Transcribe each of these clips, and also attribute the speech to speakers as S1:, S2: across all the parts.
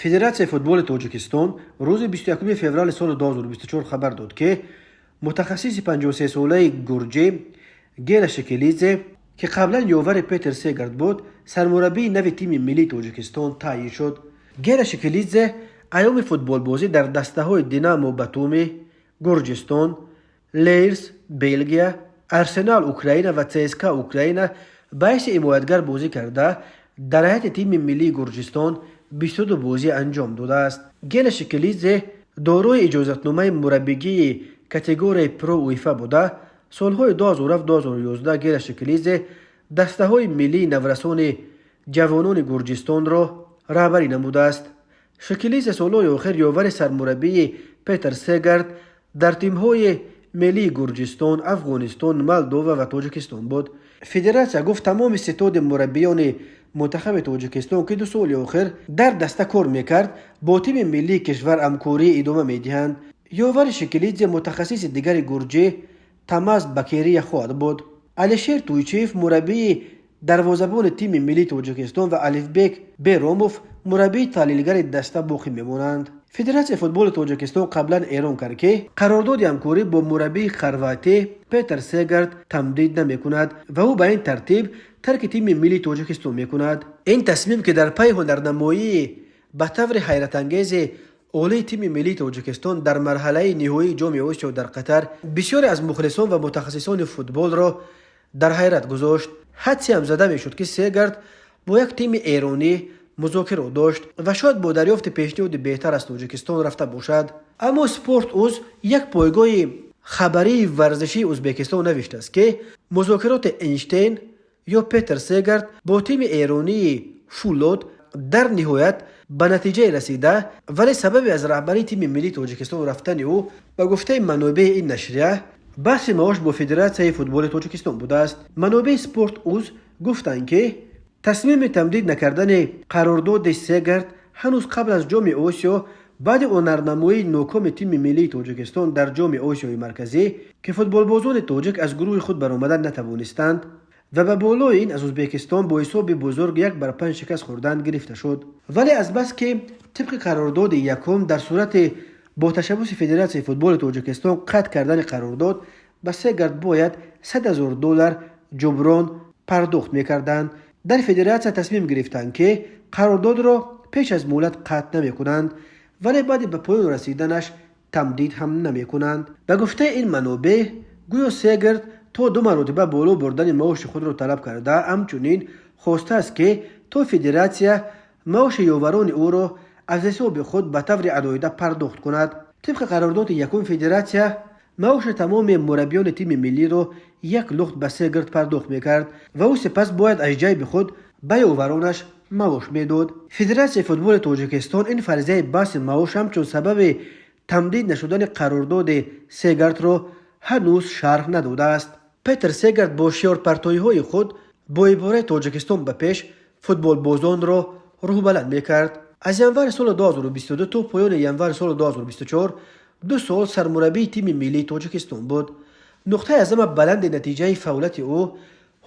S1: فدراسیای فوتبال تاجیکستان روز 21 فوریه سال 2024 خبر داد که متخصص 53 ساله گورجی گیراشکلیدزه که قبلا یاور پیتر سگرد بود سرمربی نو تیم ملی تاجیکستان تعیین شد. گیراشکلیدزه ایام فوتبال بازی در دسته های دینامو باتومی، گرجستان، لیرز، بلژیم، ارسنال اوکراین و CSKA اوکراین باعث حمایتگر بازی کرده در هیئت تیم ملی گرجستان 22 بازی انجام داده است. گیراشکلیدزه دارای اجازتنامه مربیگری کاتگوری پرو اویفا بوده. سالهای 2007-2011 گیراشکلیدزه دسته های ملی نورسان جوانان گرجستان را رهبری نموده است. شکلیدزه سالهای آخر یاور سرمربی پیتر سگرد در تیم‌های ملی گرجستان، افغانستان، مولدووا و تاجیکستان بود. فدراسیون گفت تمام ستاد مربیان منتخب تاجیکستان که 2 سال آخر در دسته کار میکرد با تیم ملی کشور همکاری ادامه میدهند. یاور شکلیدزه متخصص دیگر گورجی تماس بکیری خواهد بود. الیشیر تویچیف مربی دروازه‌بان تیم ملی تاجیکستان و الفبک بیروموف مربی تحلیلگر دسته باقی میمانند. فدراسیون فوتبال تاجیکستان قبلا اعلام کرد که قرارداد همکاری با مربی خرواتی پیتر سگرد تمدید نمیکند و او به این ترتیب ترک تیم ملی تاجیکستان میکند. این تصمیم که در پی هنرنمایی به طور حیرت انگیز اولی تیم ملی تاجیکستان در مرحله نهایی جام آسیا در قطر بسیاری از مخلصان و متخصصان فوتبال را در حیرت گذاشت. حدسی هم زده میشد که سگرد با یک تیم ایرانی مذاکره داشت و شاید با دریافت پیشنهاد بهتر از تاجیکستان رفته باشد. اما سپورت اوز یک پایگاه خبری ورزشی ازبکستان نوشته است که مذاکرات اینشتین یا پیتر سگرد با تیم ایرانی فولاد در نهایت به نتیجه رسیده، ولی سبب از رهبری تیم ملی تاجیکستان رفتن او به گفته منابع این نشریه بحث معاش با فدراسیون فوتبال تاجیکستان بوده است. منابع سپورت اوز گفتند که تصمیم تمدید نکردن قرارداد سگرد هنوز قبل از جام آسیا بعد هنرنمایی ناکام تیم ملی تاجیکستان در جام آسیای مرکزی که فوتبالبازان تاجیک از گروه خود برآمدن نتوانستند و به بالای این از ازبکستان با حساب بزرگ 1-5 شکست خوردن گرفته شد. ولی از بس که طبق قرارداد یکم در صورت با تشبث فدراسیون فوتبال تاجیکستان قطع کردن قرارداد به سگرد باید $100,000 جبران پرداخت میکردند. در فدراسیون تصمیم گرفتند که قرارداد را پیش از مهلت قطع نمیکنند ولی بعد به پایان رسیدنش تمدید هم نمیکنند. به گفته این منابع گویا سگرد تا 2 مرتبه بالا بردن معاش خود را طلب کرده، همچنین خواسته است که تا فدراسیون معاش یاوران او را از حساب خود به طور علایده پرداخت کند. طبق قرارداد یکم فدراسیون معاش تمام مربیان تیم ملی را 1 لخت به سگرد پرداخت میکرد و او سپس باید از جیب خود به یاورانش معاش میداد. فدراسیون فوتبال تاجیکستان این فرضیه بحث معاش همچون سبب تمدید نشدن قرارداد سگرد را هنوز شرح نداده است. پیتر سگرد با شعارپرتایی های خود با عباره تاجیکستان به پیش فوتبال بازان را روح بلند میکرد. از ینور سال 2022 تا پایان ینور سال 2024 2 سال سرمربی تیم ملی تاجیکستان بود. نقطه عظم بلند نتیجه فعالیت او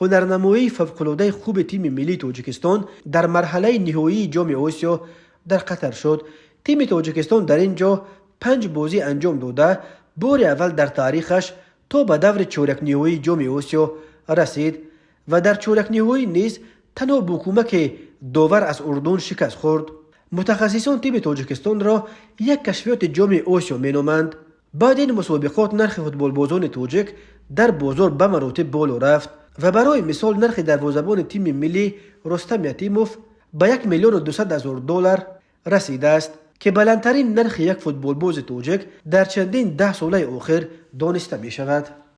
S1: هنرنمایی فوق‌العاده خوب تیم ملی تاجیکستان در مرحله نهایی جام آسیا در قطر شد. تیم تاجیکستان در اینجا 5 بازی انجام داده بار اول در تاریخش تا به دور چهارک نهایی جام آسیا رسید و در چهارک نهایی نیز تنها با کمک داور از اردن شکست خورد. متخصصان تیم تاجیکستان را یک کشفیات جام آسیا مینامند. بعد این مسابقات نرخ فوتبال بازان تاجیک در بازار به مراتب بالا رفت و برای مثال نرخ دروازه‌بان تیم ملی رستم یتیموف به $1,200,000 رسیده است که بلندترین نرخ یک فوتبال باز تاجیک در چندین 10 ساله آخر دانسته می شود.